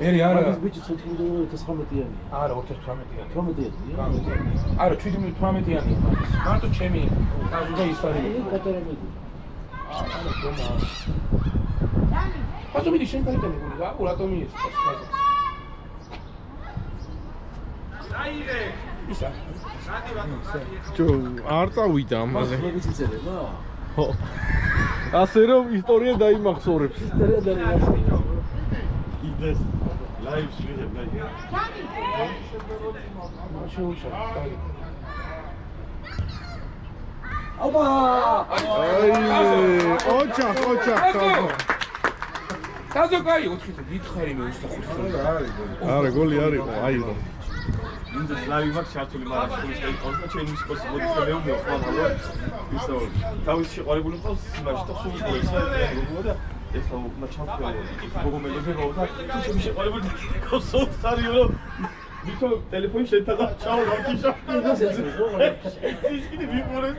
Eri ara. Biz bici tutulduğu tasarımı Ara orta turameti. Ara 18 yani. Marto çemi. Kazuda istari. Kazo mi dişen kalite mi? Urato mi. Hayır. İsa. არ წავიდა ამაზე. ხო. ასე რომ ისტორია დაიმახსოვრებს. იდეს ლაივში ვიღებ აბა! ოჩა. კაზო კაი 4-ით გითხარი მე 25. არა, გოლი არის, აიღო. ინდეს ლაივი მაქვს ჩართული მარაშხულის კეიკოს და ჩემი სკოლის მოდის და მე უმეო ხვალ ისო თავის შეყარებული ყავს იმაში და სულ ისო და ეხლა უნდა ჩავწერო გოგომელოზე გავდა ჩემი შეყარებული კეიკოსო ხარიო ვიტო ტელეფონი შეთა და ჩაო გამქიშა ის კიდე ვიყურე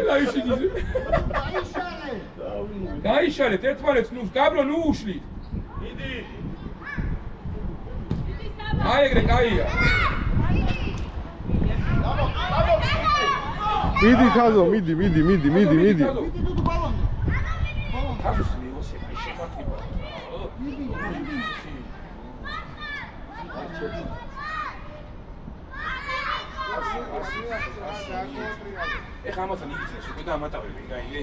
ლაივში გიზე გაიშალეთ ერთმანეთს ნუ გაბრო ნუ უშლით მიდი აიგრე კაია. მიდი თაზო, მიდი. თაზოს მიიღოს ეს შემართება. ეხლა ამათან იგიცნეს უკვე და ამატავები გაიგე.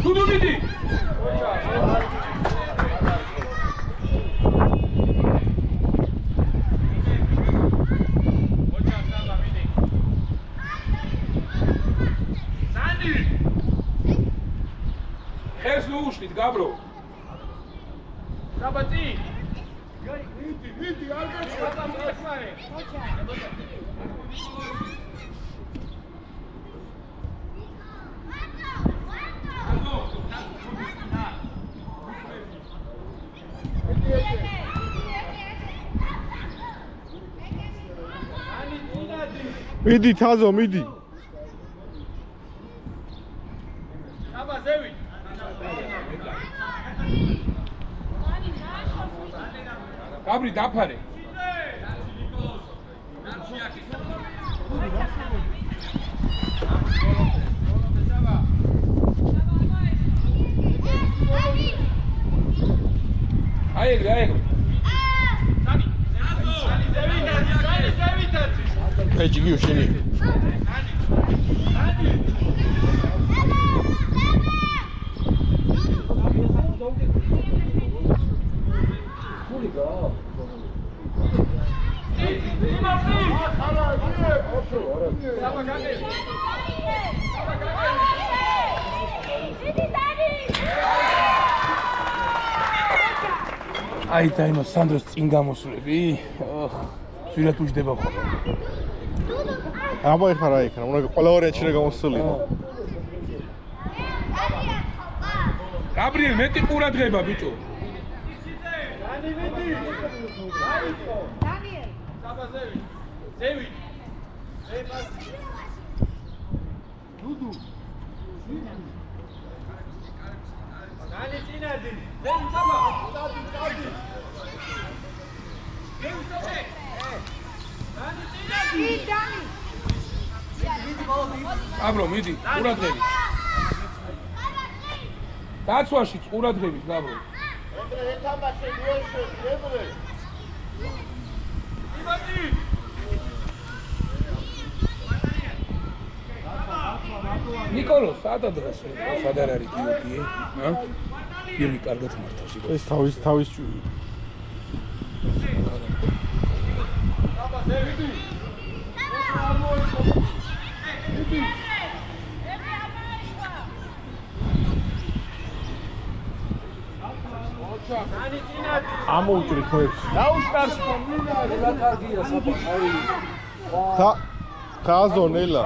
დუდუ მიდი. ეს ლუშნით გაბრო. საბათი. მიდი, არ გაჩვენე. მიდი თაზო, მიდი. აბაზევი. გაბრი დაფარე. აიგრე. ეჯი გიო შენი. აი და იმას სანდროს წინ გამოსვლები. სულაც უჯდება ხოლმე. აბა ეხლა რა იქნება? უნდა ყველა ვარიანტი შეიძლება გამოსულიყო. გაბრიელ მეტი ყურადღება ბიჭო. დანიელ. საბაზევი. ზევი. დუდუ. დანი წინადი. ზევი საბა. წადი. ზევი წადი. დანი წინადი. დანი. აბრო მიდი ყურადღებით. დაცვაში ყურადღებით გაბრო. ნიკოლო, სადა დღეს სადარ არის კიოკი? პირი კარგად მართავს იქ. ეს თავის ჭუი. ამოუჭრი ხოებს. დაუშკარს რა კარგია საფაი. თაზო ნელა.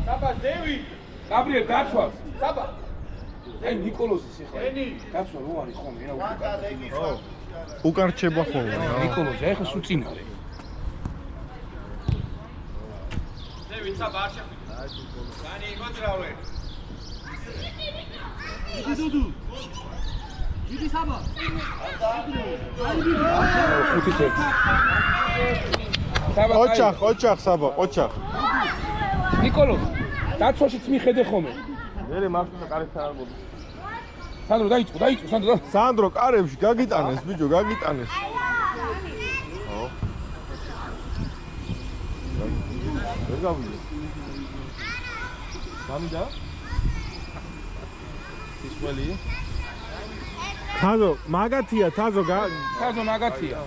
საბა ზევი. გაბრიელ დაცვას. საბა. აი ნიკოლოზის ეხლა. დაცვა რო არის ხომ ენა უკან. უკან რჩება ხოლმე. ნიკოლოზი ეხლა სულ წინ არის. ზევი საბა არ შეხვიდე. დანი მოძრავე. დუდუ. დიდი საბა. ოჩახ საბა, ოჩახ. ნიკოლოზ, დაცვაშიც მიხედე ხოლმე. მერე მარშრუტა კარებთან არ მოდი. სანდრო დაიწყო, სანდრო. სანდრო კარებში გაგიტანეს, ბიჭო, გაგიტანეს. ხო. ვერ გავიდე. გამიდა? ისველი? თაზო, მაგათია, თაზო მაგათია.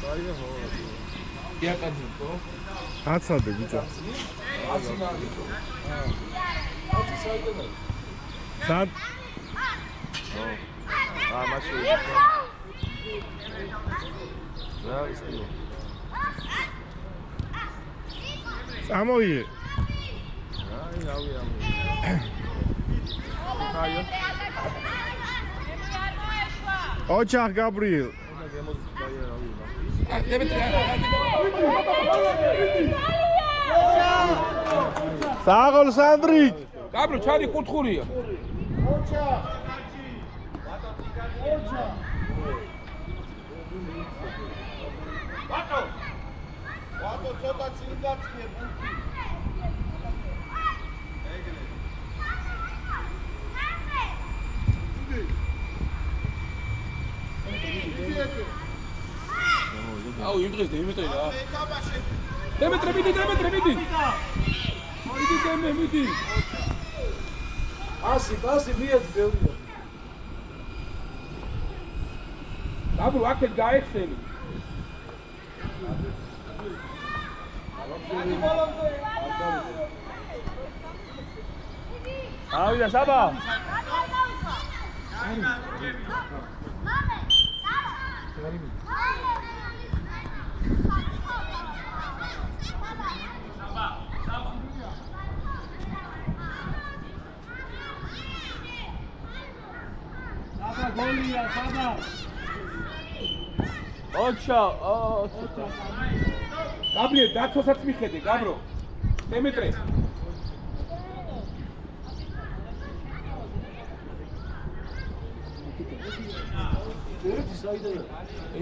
დაია ხო. იაკაძინკო. აცადე ბიჭო. სად? მაშინ. რა ისე. ამოიე. ოჩახ გაბრიელ საღოლ სანდრი გაბრო ჩადი კუთხურია ვატო ცოტა წინ გაწიე აუ იმ დღეს დემეტრე რა დემეტრე მიდი მიდი ასი მიეც ბევრია დაბრო აქეთ გაეხსენი ავიდა საბა გოლია საბა ოჩა გაბრიელ დათოსაც მიხედე გაბრო დემეტრე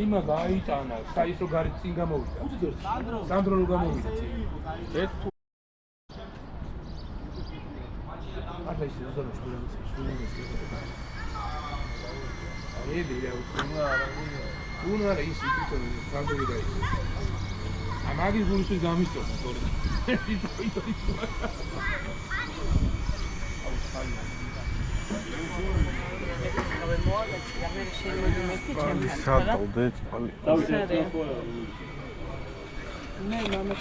იმა გაიტანა საის რო გარეთ წინ გამოვიდა სანდრო რო გამოვიდა ერთ თუ არა ის ზონა შულა არა ის იტო სანდრო გაიწა ამაგი გულისთვის გამისწორდა თორე შატოვდეთ პალი მე მამა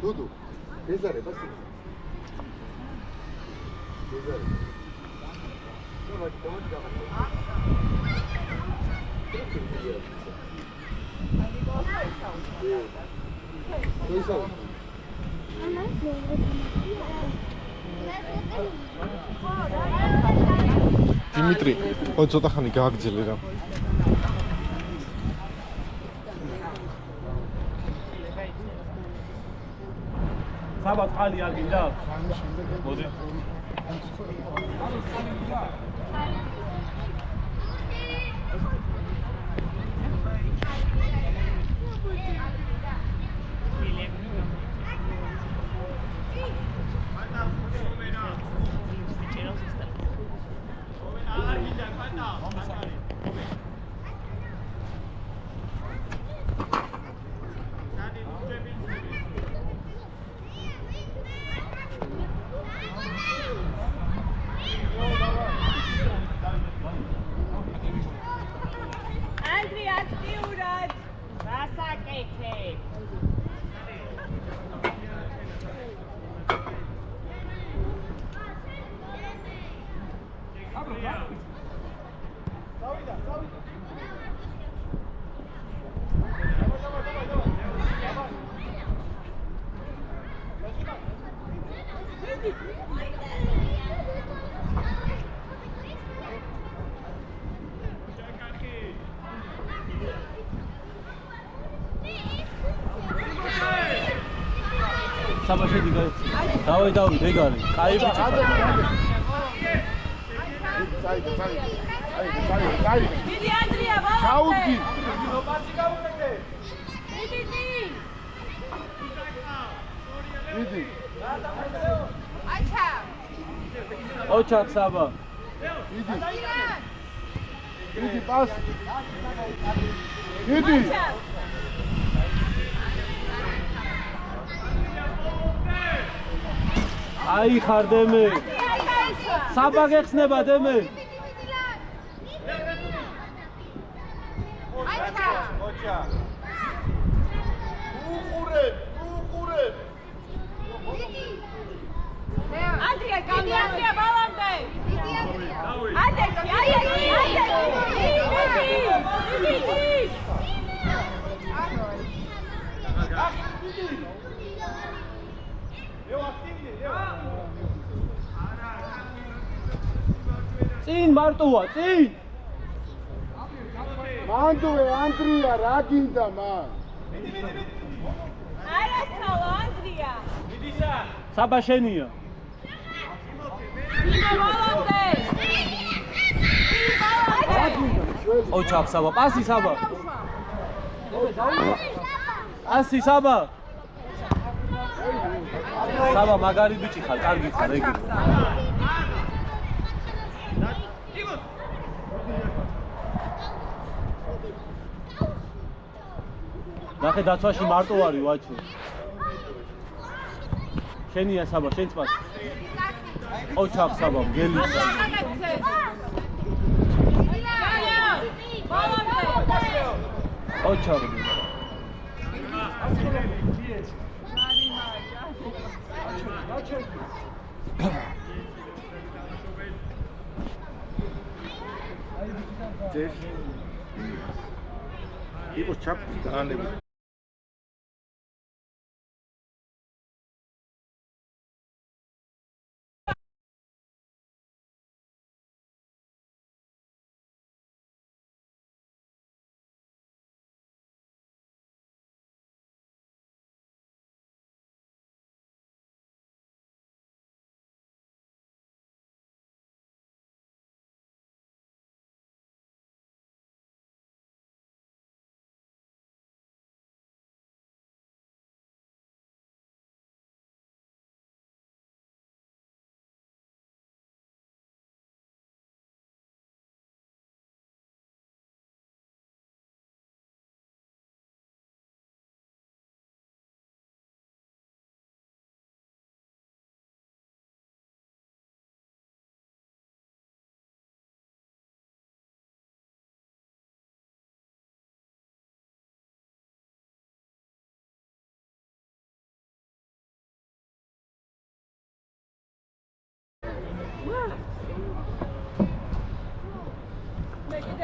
დუდუ ეზარე ბასი ეზარე დიმიტრი ო ცოტა ხანი გააგრძელე რა საბა წყალი არ გინდა? მოდი. საბაში დიგა. დავი დეგარი. კაი ბიჭი. კაი. დიდი ანდრია, ვალ. ჩაუდგი. ნოპასი გამომეთე. დიდი. დიდი. აჩა. ოჩა საბა. დიდი. დიდი პას. დიდი. აი ხარ დემე. საბა გეხსნება დემე. წინ მარტოა, წინ. მანდუე ანდრია რა გინდა მან? არა ცალო ანდრია. საბა შენია. ოჩახ საბა, პასი საბა. ასი საბა. საბა მაგარი ბიჭი ხარ, კარგი ხარ, ეგ. ნახე დაცვაში მარტო არის ვაჩო. შენია საბა, შენც პასი. ოჩახ საბა, გელი. ოჩახ. იყო ჩაფი დაანები.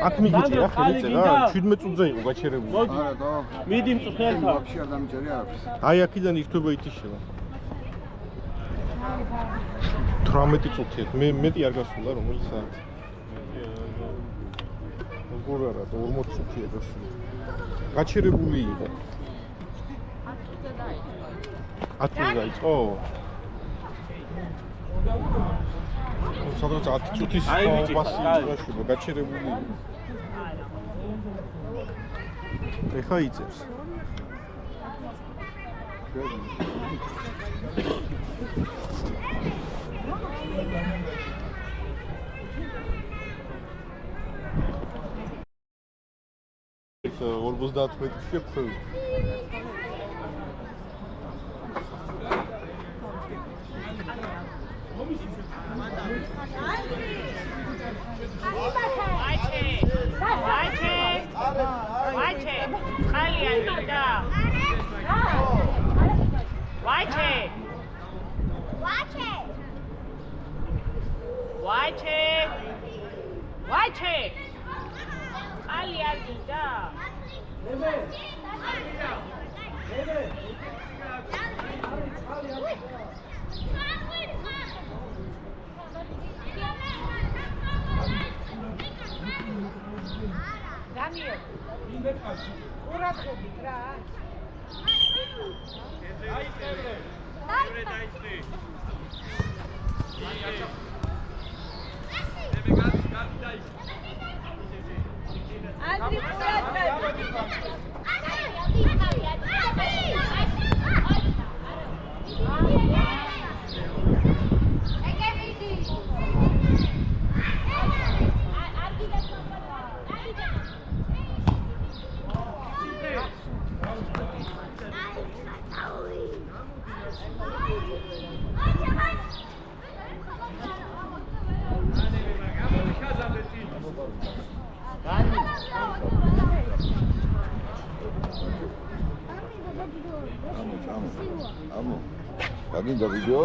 აქ მიგიწი რა ხელიწე რა 17 წუთზე იყო გაჩერებული. არა და მიდი მწუხელთა. ვაფშე არ დამჭერი აქვს. აი აქიდან ირთვება ითიშება. 18 წუთია. მე მეტი არ გასულა რომელი საათი. როგორ არა 40 წუთია გასული. გაჩერებული იყო. 10 წუთზე დაიწყო. სადღაც 10 წუთის ბასი გაჩერებული. ეხა იწევს. ეხა 50 მეტრი შეფხვევი. გაგინდა ვიდეო?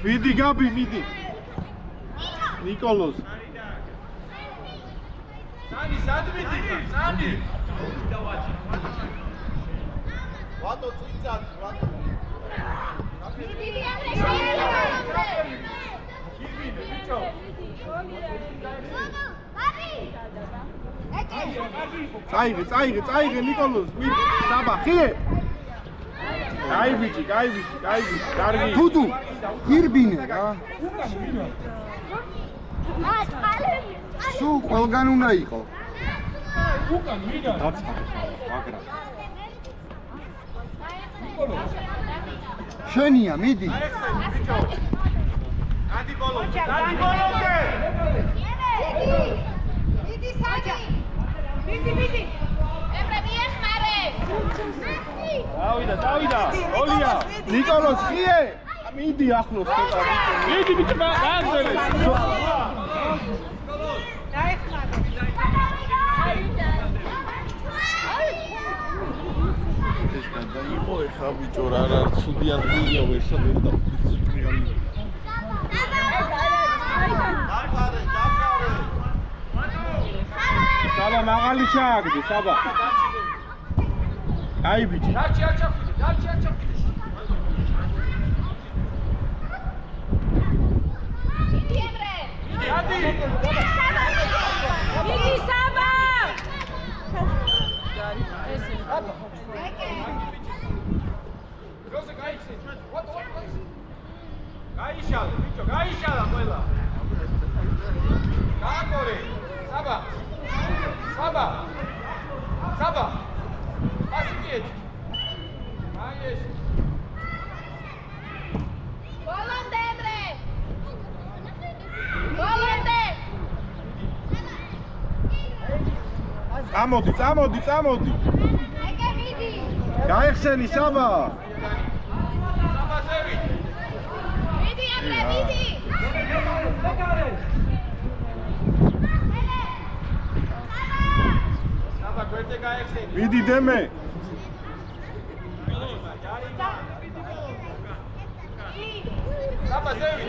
მიდი გაბი მიდი ნიკოლოზ სანი სად მიდი სანი ვატო წიწად ვატო წაიღე ნიკოლოზ საბა ხიე კაი ბიჭი კარგი თუდუ ირბინე რა სულ ყველგან უნდა იყო უკან ვიდან მაგრამ შენია მიდი ადი ბოლომდე მიდი საჯა მიდი ებრე მიეხმარე დავიდა ოლია ნიკოლოზ ხიე მიდი ახლოს ცოტა მიდი ბიჭო გააგზავნე ეს გადაიყო ეხა ბიჭო რა ცუდი ადგილია ვერსა ვერ დავხარე საბა მაღალი ჩააგდე საბა აი ბიჭი. დარჩი არ ჩახვიდე. მიდი ემრე. გადი. მიდი საბა. როზე გაიხსენ. გაიშალა, ბიჭო, გაიშალა ყველა. გააკორე. საბა. ასე მიეჭი. აი ეს. ბოლონდე ემრე. ბოლონდე. წამოდი. ეკე მიდი. გაიხსენი საბა. საბაზევი. მიდი ემრე, მიდი. საბა გვერდზე გაიხსენი. მიდი დემე. საბაზევი.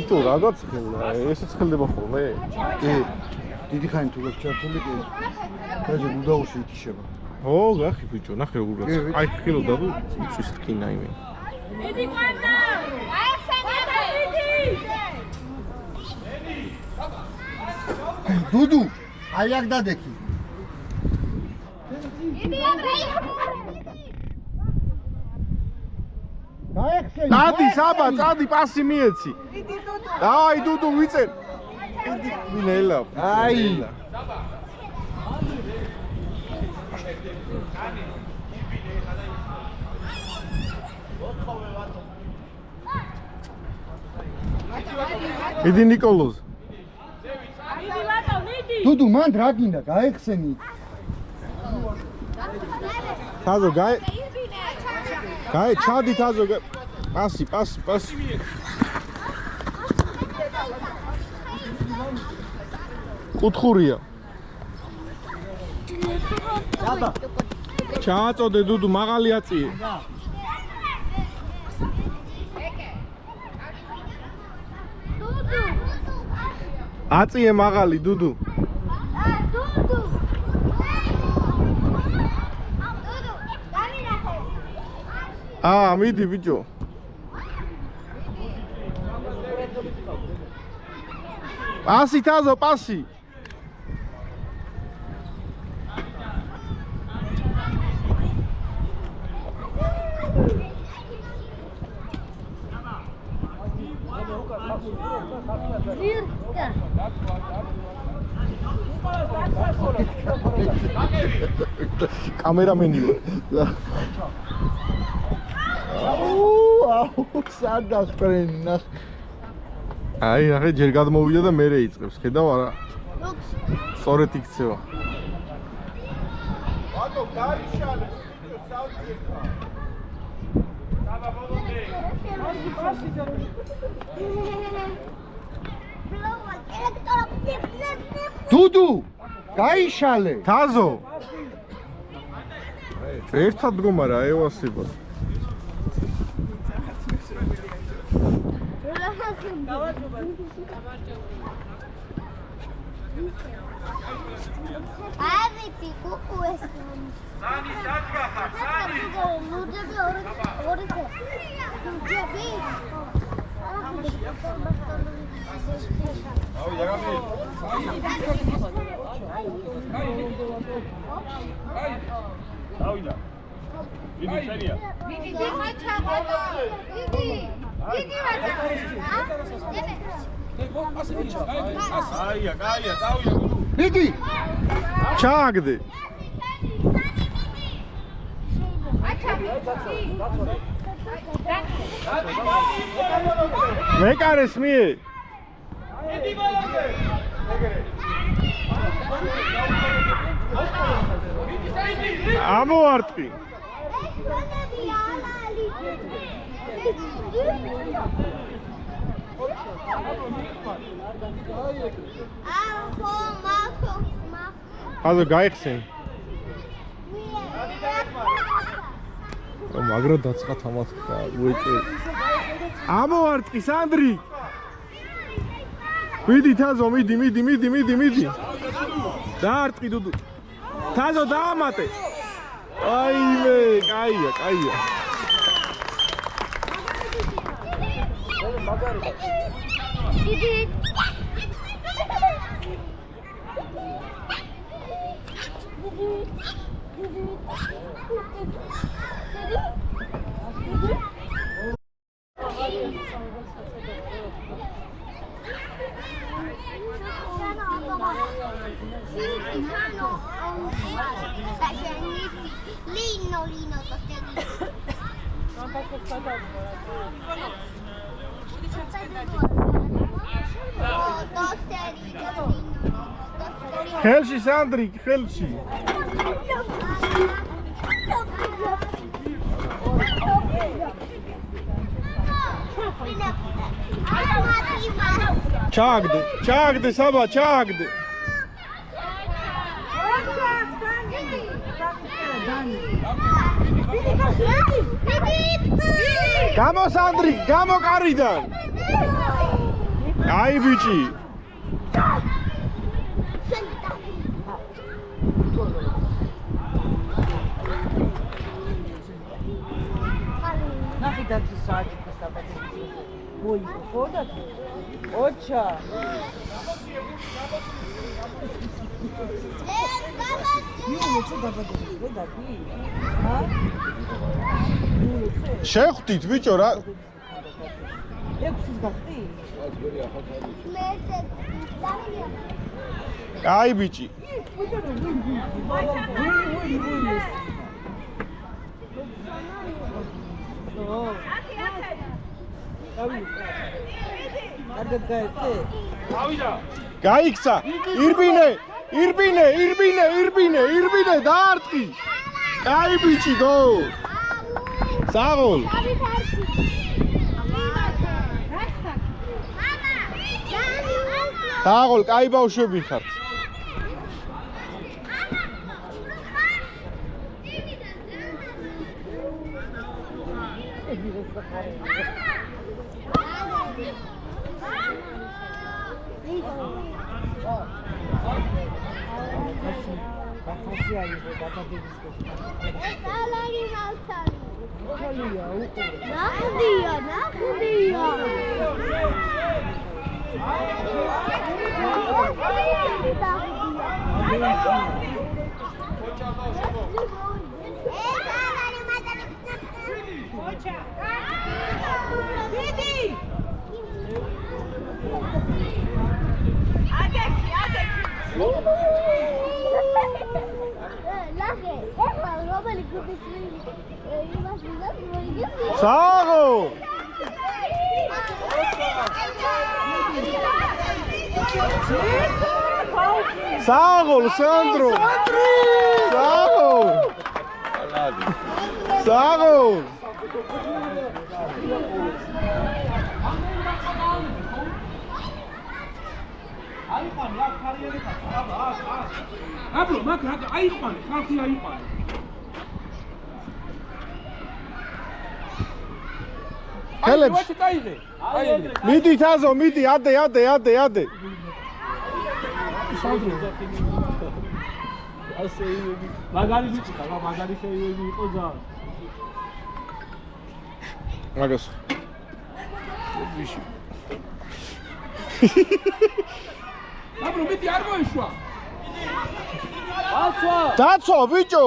იტო რაღაც ესეც ხელდება ხოლმე? კი. დიდი ხანი თუ გაქცართული კი. გაჟე მუდაუში ითიშება. ო, გახი ბიჭო, ნახე როგორ გაც. აი ხილოდა თუ იწვის რკინა იმე. მიდი ყვანა. აიხსენე მიდი. დუდუ, აი აქ დადექი. მიდი ემრე. წადი საბა, წადი პასი მიეცი. აი დუდუ ვიწერ. მინელა. აი. მიდი ნიკოლოზ. მიდი ვატო, მიდი. დუდუ, მან რა გინდა, გაეხსენი. თაზო გაი ირბინე. ჩადი თაზო პასი. კუთხურია. ჩააწოდე დუდუ, მაღალი აწიე. აწიე მაღალი დუდუ. მიდი ბიჭო. პასი თაზო, პასი. კამერამენი ვარ. აუ, სადაც პრენი ნახ. აი, ნახე, ჯერ გადმოვიდა და მერე იწყებს. ხედავ არა? სწორედ იქცევა. ბატო, გაიშალე. საუბრია. საბა ბოლონდე. დუდუ, გაიშალე. თაზო. ერთად დგომა რა ევასება. ავიცი კუკუეს. სანი საჭა ხარ, სანი. ნუძები ორი ნუძები. აუ, იაგამი. დავიდა. მიდი შენია. მიდი დიმაჩა ბოლო. მიდი ვაჭა. აია, დავიდა. მიდი. ჩააგდე. მეკარეს მიე. მიდი ბოლონდე. ამოარტყი. ხაზო გაიხსენ. მაგრა დაწყა თამას და უეჭე. ამოვარტყი სანდრი. მიდი თაზო, მიდი. დაარტყი დუდუ. თაზო დაამატე. აიმე, კაია. დიდი ხელში სანდრი, ხელში. ჩააგდე, საბა, ჩააგდე. გამო სანდრი, გამო კარიდან. აი ბიჭი. ნახე დათი საათი საბადე. მოი, ხოდა? ოჩა. შეხვდით ბიჭო რა. 6-ის გახდი? აი ბიჭი. გაიქცა. ირბინე, დაარტყი. აი ბიჭი, გო. საღოლ. საღოლ, კაი ბავშვები ხართ. Sago! Sago, Sandro! Sago! Sago! აბლო მაგ აიყვანე, ხალხი აიყვანე. ხელებში წაიღე. მიდი თაზო, მიდი, ადე. ასე მაგარი ვიწყა, მაგარი შეივები იყო ძა. მაგას. აბლო მიდი არ მოიშვა. დაცვა ბიჭო.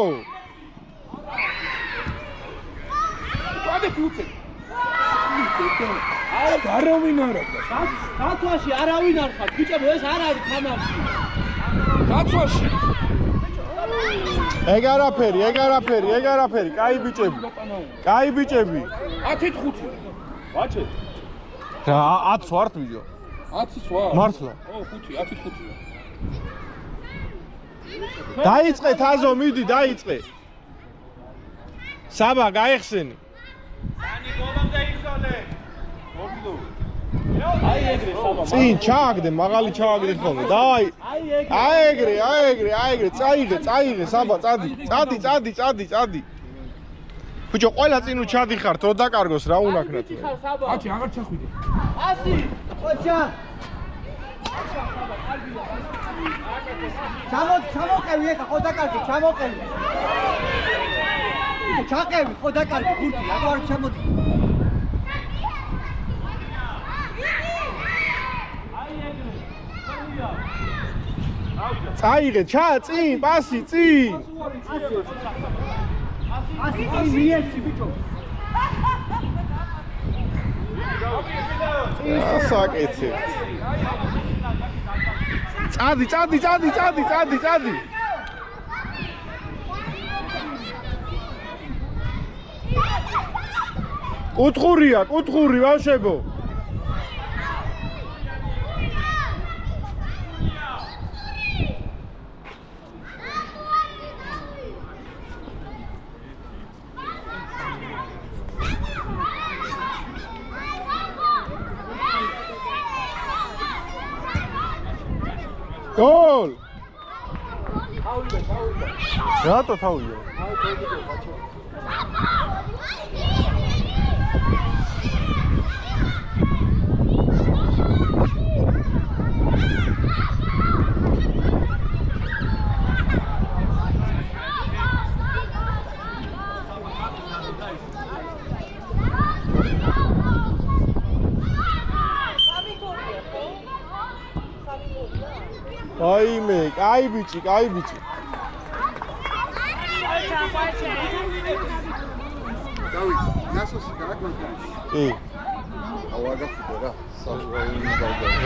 ვადე ფუცე. აი არავინ არ აქვს. დაცვაში არავინ არ ხარ. ბიჭო ეს არ არის თამაში. დაცვაში. ეგ არაფერი, კაი ბიჭები. 10-5. ვაჭე. რა 10 ვართ ბიჭო? 10 ვარ. მართლა? ო 5, 10-5. დაიწყე თაზო, მიდი, დაიწყე. საბა, გაიხსენი. სანი გოლამდე იშალე. მოგდო. აი ეგრე საბა. წინ ჩააგდე, მაღალი ჩააგდე ხოლმე. დაი. აი ეგრე. წაიღე, საბა, წადი. ბიჭო, ყველა წინ ჩადიხართ, რო დაკარგოს რა უნაქნათ. აჩი, აღარ ჩახვიდე. 100. ოჩა. ჩამოყევი ეხა, ხო დაკარგი, ჩამოყევი. ჩაყევი, ხო დაკარგი, გურთი, რატო არ ჩამოდი? წაიღე, წინ, პასი, წინ. ასი მიეცი ბიჭო. ასაკეთე. წადი. კუთხურია, ბავშვებო. გოლ! რატო თავია? აიმე, კაი ბიჭი. დავით, ნასოსი გარაკვანკა. აუ აგაფიდე რა.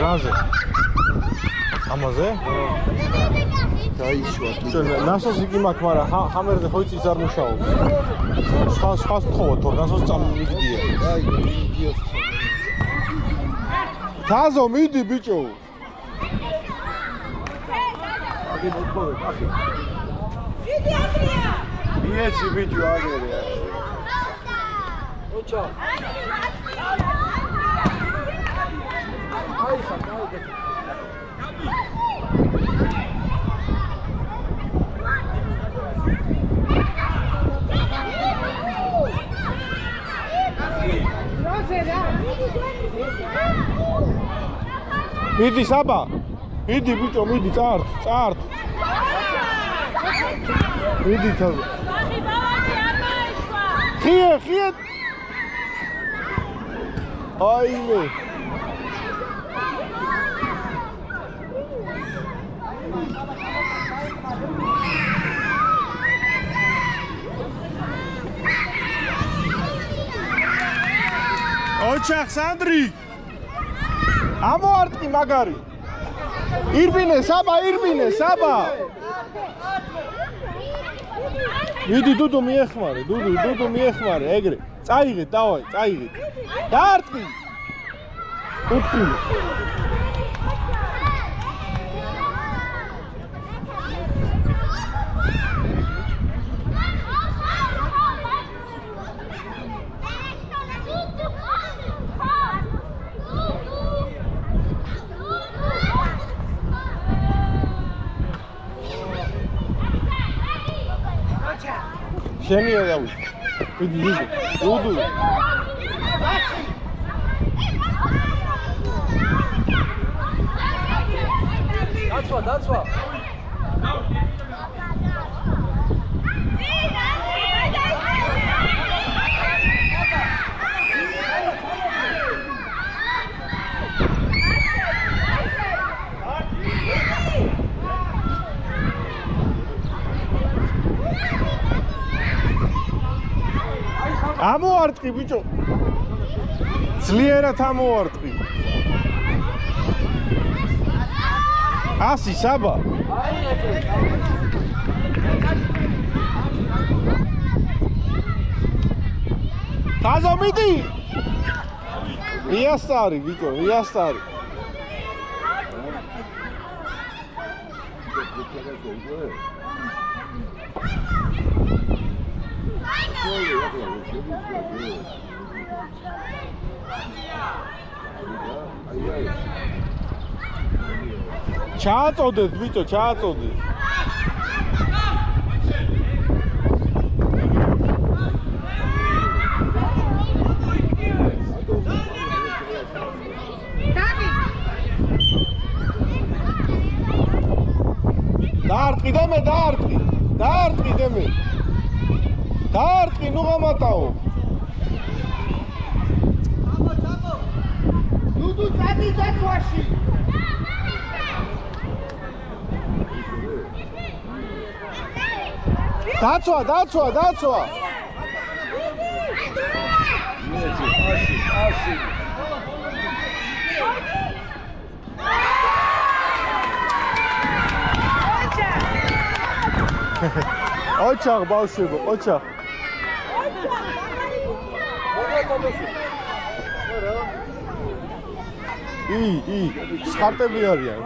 რაზე? ამაზე? დაიშვა. ნასოსი კი მაქვს, მაგრამ ჰამერზე ხო იცის არ მუშაობს. სხვა თხოვოთ, თორ ნასოს წამიგდია. აი, იდიოტი. თაზო მიდი ბიჭო. დიდი ანდრია. მიეცი ბიჭო აგერია. ოჩა. აი საკაიგე. მიდი საბა. მიდი ბიჭო, მიდი წართ. მიდი თაზო. ხიე. აიმე. ოჩახ სანდრი. ამოარტყი მაგარი. ირბინე საბა. მიდი დუდუ მიეხმარე, ეგრე. წაიღე, წაიღე. დაარტყი. უთხილი. შენია დავით. მიდი. დუდუ. დაცვა. ამოარტყი ბიჭო. ძლიერად ამოარტყი. ასი საბა. თაზო მიდი. იასტარი ბიჭო, იასტარი. ჩააწოდეთ ბიჭო, ჩააწოდეთ. დემე დაარტყი დემე. დაარტყი ნუ გამატაო. დუდუ წადი დაცვაში. დაცვა. ოჩაღ ბავშვებო, ოჩაღ. სხარტები არიან.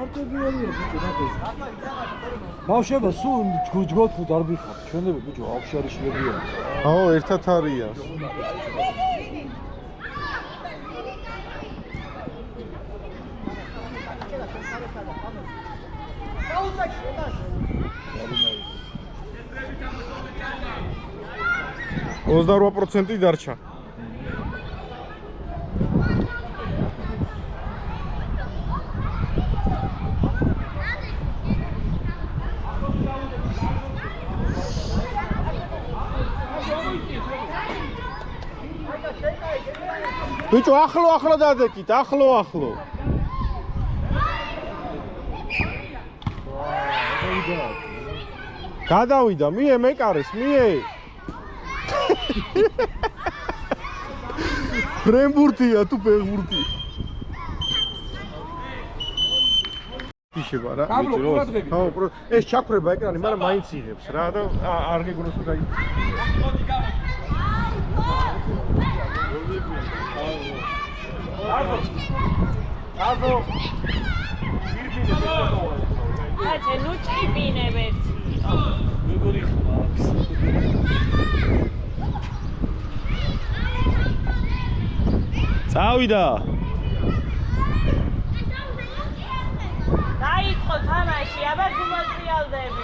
ბავშვებო, სულ ჯგოთქუდ არ ვიხარ. ჩვენები ბიჭო, აუში არის შლებიან. აო, ერთად არიან. Ozdarva procenti darcha. Bicho, ახლა დადეკით, ახლა. გადავიდა, მიე მეკარეს, მიე. ფრენბურთია თუ ფეხბურთი. იშება რა. ხო, ეს ჩაქრება ეკრანი, მაგრამ მაინც იღებს რა და არ გეგონოს თუ გაი. აბო. აჩე ნუ ჭიპინებეთ. როგორი ხმავს? წავიდა. დაიწყო თამაში, აბა ზუმატრიალდები.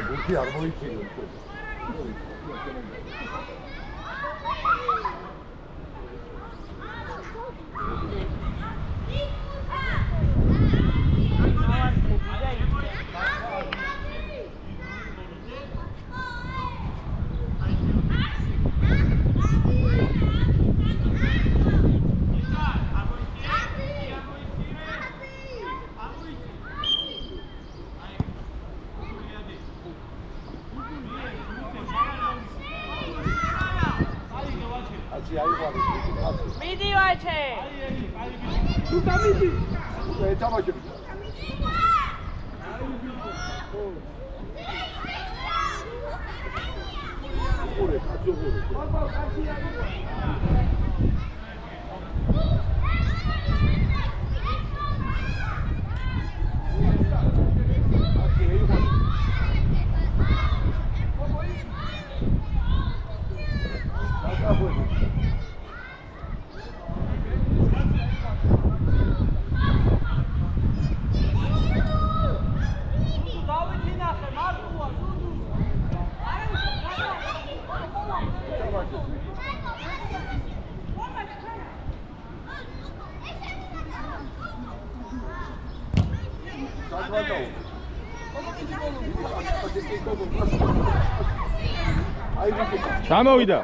ბურთი არ მოიწიო. მიდი ვაჩე. თუ გამიდი. ეთამაშე. გამოვიდა.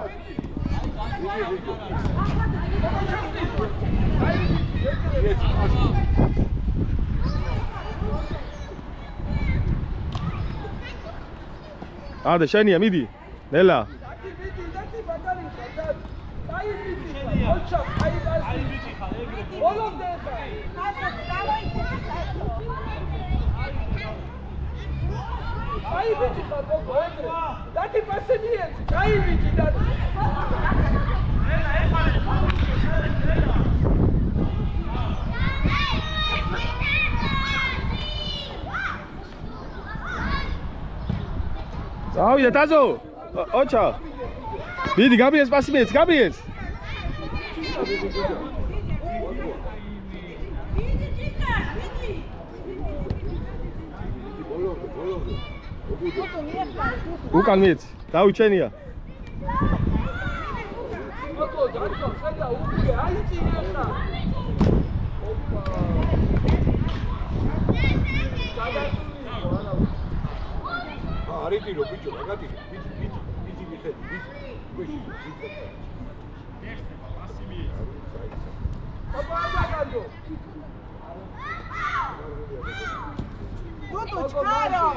ადა შენია მიდი. ნელა. Ai bici fa poco, dati passe niente, ai bici dati. Ciao, ja tazo. Ocha. Vidi, Gabriel, spasi Gabriel. უკან მიეცი. დაუჩენია. ოტო დაცვა ხედა უკვე აიწი ეხა. არიდირო ბიჭო, რაგადირო. ბიჭი მიხედი, ბიჭი. აბაგადო. Tudo caro.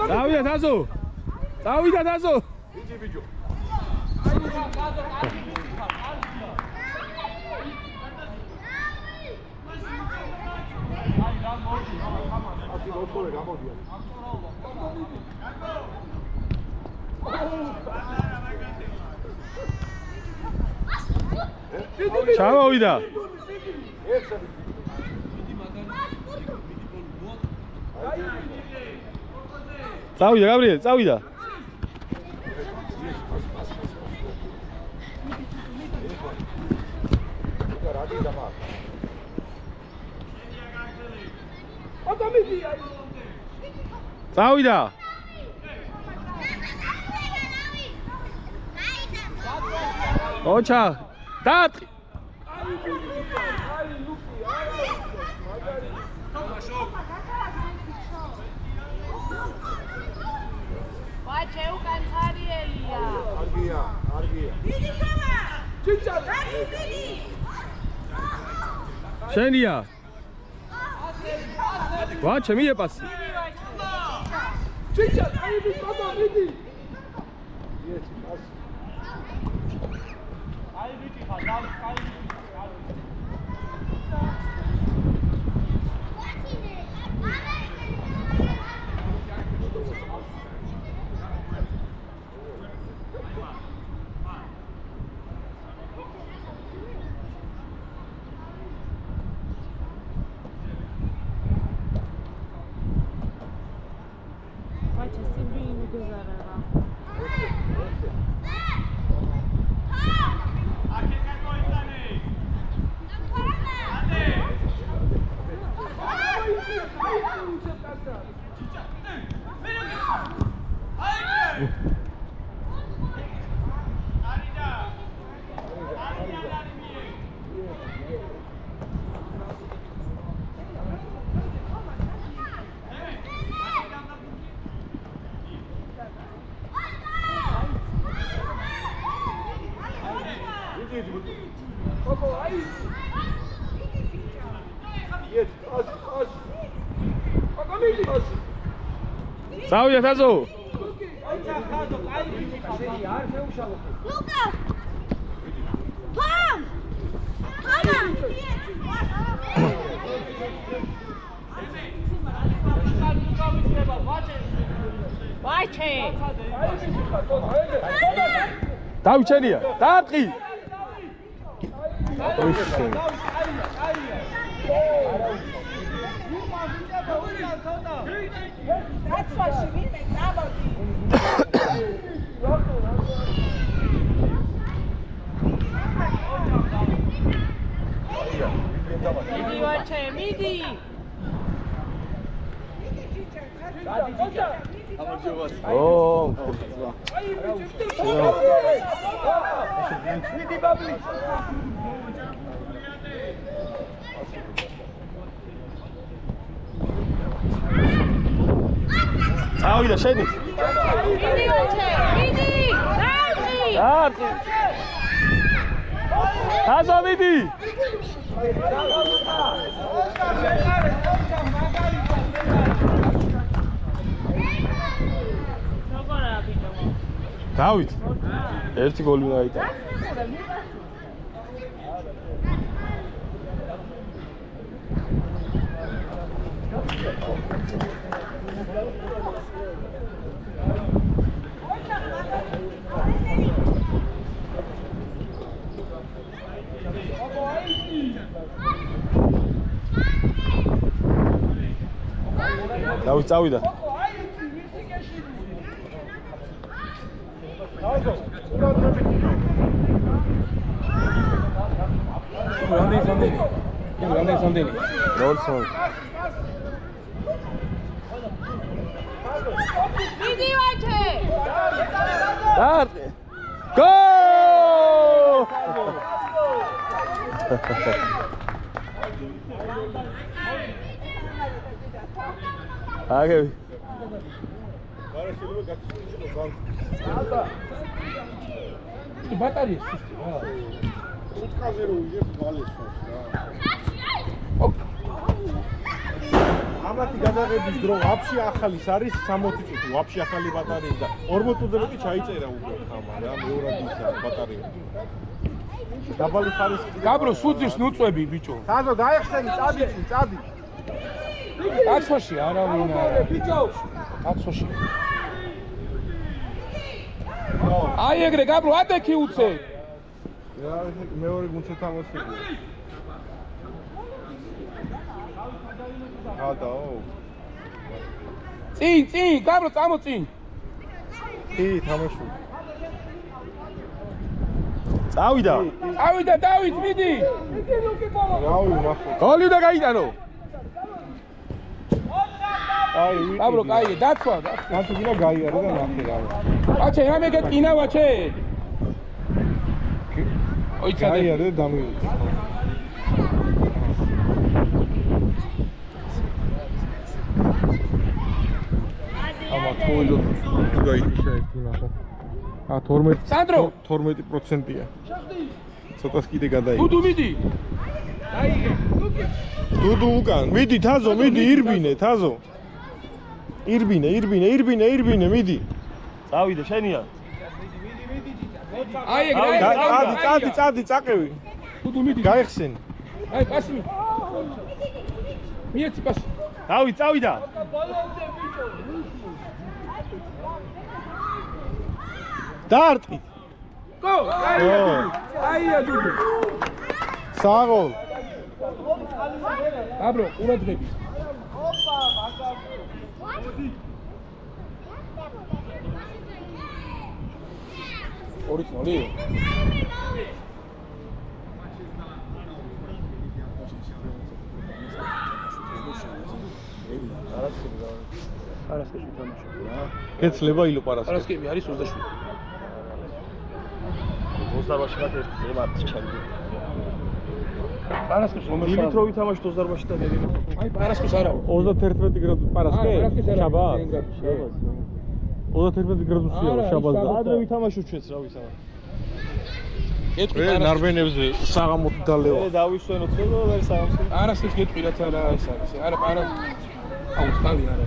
დავიდა თასო. დავიდა თასო. ბიჭი ბიჭო. ჩამოვიდა. წავიდა გაბრიელი, წავიდა. წავიდა. ოჩა, დაატყი. Bache ukან ცარიელია. არგია. დიდი ხმა. ჭიჭა. დიდი. შენია. ვაჩე მიეპასი. ჭიჭა, აიდი კობა მიდი. აი ვიჭი ხა, აი Bache simbini guzarara. წავიდა თასო. Luca! Pam! Pam! Bache. დაუჩენია. დაატყი. Დაცვაში ვინმე წამოდი. მიდი ვაჩე, მიდი. ო. მიდი ბაბლი. წავიდა შენი. მიდი ვაჩე, მიდი. დაატყი. თასო მიდი. დავით. ერთი გოლი უნდა გაიტანა. დავით წავიდა. რამდენი. მიდი ვაჩე. დარტყი. გოლ! აგები. ბატარეა. უწყაზე რო იგებს გვალესვას რა. ამათი გადაღების დრო ვაფშე ახალის არის 60 წუთი, ვაფშე ახალი ბატარეა და 40 წუთზე მეტი ჩაიწერა უბრალოდ ხამა რა, მეორად ისა ბატარეა. დაბალი ხარისხი. გაბრო სუძის ნუწვები ბიჭო. თაზო დაეხსენი, წადი. კაცოში არავინ არა. ბიჭო. კაცოში. აი ეგრე გაბრო ატექი უცე. რა მეორე გუნდზე თამაშია. გადაო. წინ, გაბრო წამოწინ. კი, თამაში. წავიდა დავით, მიდი. რავი, მახო. გოლი და გაიტანო. აი, გაბრო, კაია, დაცვა. მათი გინა გაიარე და ნახე რავი. ვაჩე, ამე გეტკინა ვაჩე. ოიცადე. გაიარე და დამივიდა. ამა თოილო გაიქცა ექინა ხო. 12 სანდრო 12%-ია. ცოტას კიდე გადაიღე. დუდუ მიდი. დუდუ უკან. მიდი თაზო, მიდი ირბინე, თაზო. ირბინე, მიდი. წავიდე შენია. აი ეგრე. წადი, წაყევი. დუდუ მიდი. გაიხსენ. აი პასი. მიეცი პასი. დავით წავიდა. დარტყი. გოლ! აია დუდუ. საღოლ. აბრო, ყურადღები. ორი წოლი. არასკები თამაშობს რა. გეცლება ილო პარასკები. არასკები არის 27. 28-ში მათ ეს ზემოთ ჩავიდა. პარასკევს დილით რო ვითამაშოთ 28-ში და ნელი. აი პარასკევს არა. 31 გრადუსი პარასკე? შაბათ. 31 გრადუსია შაბათს. ადრე ვითამაშოთ ჩვენს რა ვისამა. გეტყვი ნარბენებზე საღამოთ დალევა. დავისვენოთ და ვერ საღამოს. პარასკევს გეტყვი რათა რა ეს არის. არა აუ სტალი არა.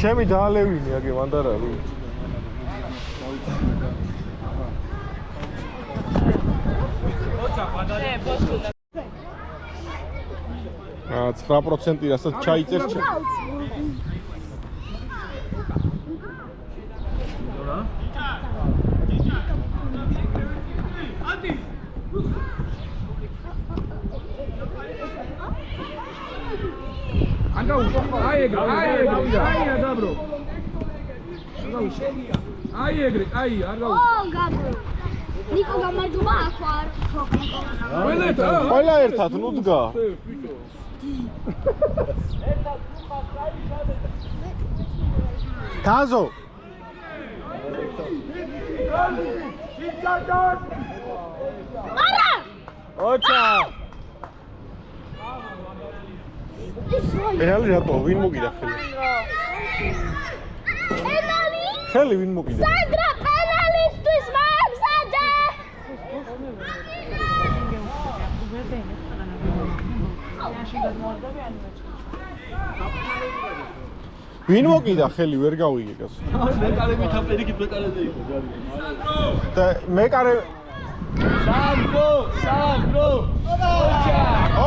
ჩემი დაალევინი აგე მანდარალი. აა 9% რასაც ჩაიწერს. აი ეგრე გაბრო. აი ეგრე, არ გაუ. გაბრო. ნიკო გამარჯობა აქ არ ყველა ერთად ნუ დგა. თაზო. არა! ოჩა. პენალი რატო? ვინ მოგიდა ხელი? პენალი? ხელი ვინ მოგიდა? სანდრა პენალისტვის მაგზადე! ვინ მოკიდა ხელი ვერ გავიგეს. მეკარე მითაპირიქით მეკარეზე იყო ჯარი. და მეკარე სანდრო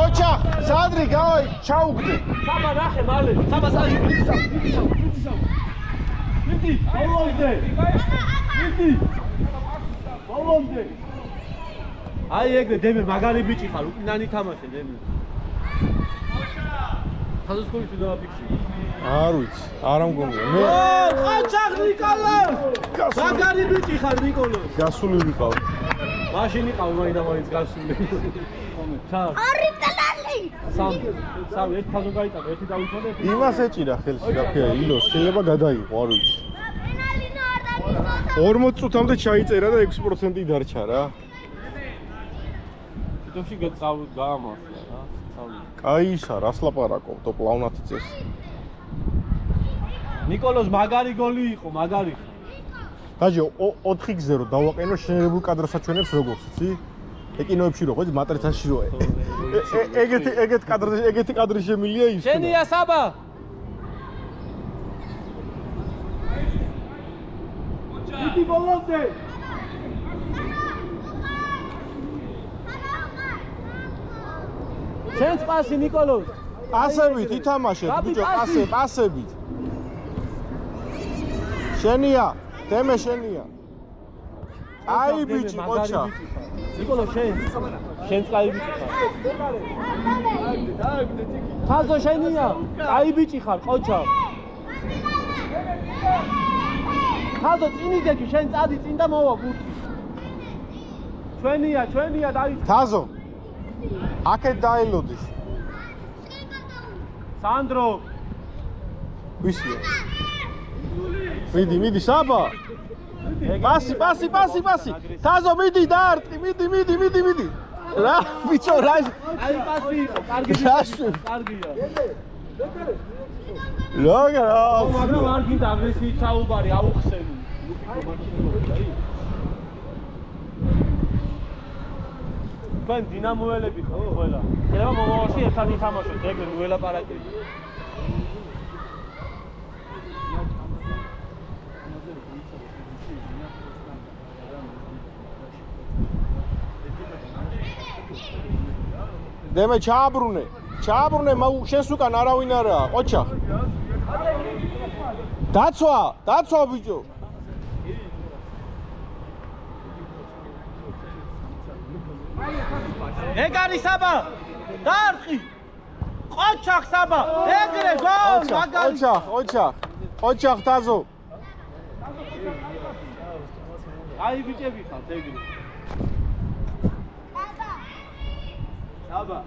ოჩა სადრი გავაი ჩაუგდე. საბა ნახე მალე საბა საი მიდი ბოლომდე აი ეგრე დემე მაგარი ბიჭი ხარ უკნანი თამაშე დემე ხაზოს ხოი თუ დააფიქსი არ ვიცი არ ამგონია მე ყაჩაღ ნიკოლოს მაგარი ბიჭი ხარ ნიკოლოს გასული ვიყავ მაშინ იყავ მაინც გასული ჩა ორი ტალალი სამ ერთ ფაზო გაიტანა ერთი დავითვალე იმას ეჭირა ხელში რაფია ილოს შეიძლება გადაიყო არ ვიცი ადრენალინო არ დაგვიწოდა 40 წუთამდე ჩაიწერა და 6% დარჩა რა თვითონში გაამართლა რა თავი კაისა რას ლაპარაკობ თო პლავნათი წეს ნიკოლოს მაგარი გოლი იყო მაგარი გაჟი 4-0 დავაყენო შენებულ კადრსაჩვენებს როგორც იცი ეკინოებში რო ხო მატრიცაში რო ეგეთი კადრი შემილია ის შენია საბა იდი ბოლომდე შენს პასი ნიკოლოს პასებით ითამაშეთ ბიჭო პასებით შენია დემე შენია აი ბიჭი ყოჩა ნიკოლო შენს კაი ბიჭი ხარ ხაზო შენია კაი ბიჭი ხარ ყოჩა ხაზო წინი გეკი შენ წადი წინ და მოვა ბურთი ჩვენია დაიწყო ხაზო აქეთ დაელოდის სანდრო ვისია მიდი საბა პასი ხაზო მიდი დაარტყი მიდი რა ბიჭო რა აი პასი იყო კარგია ლოგა მაგრამ არ გინდა აგრესიით საუბარი აუხსენი თქვენ დინამოელები ხო ყველა შეიძლება მომავალში ერთად ითამაშოთ ეგრე ველაპარაკები დემე ჩააბრუნე შენს უკან არავინ არაა ყოჩა დაცვა ბიჭო ეგარი საბა დაარტყი ყოჩახ საბა ეგრე გოლ მაგარი ყოჩა ხაზო აი ბიჭები ხართ ეგრე საბა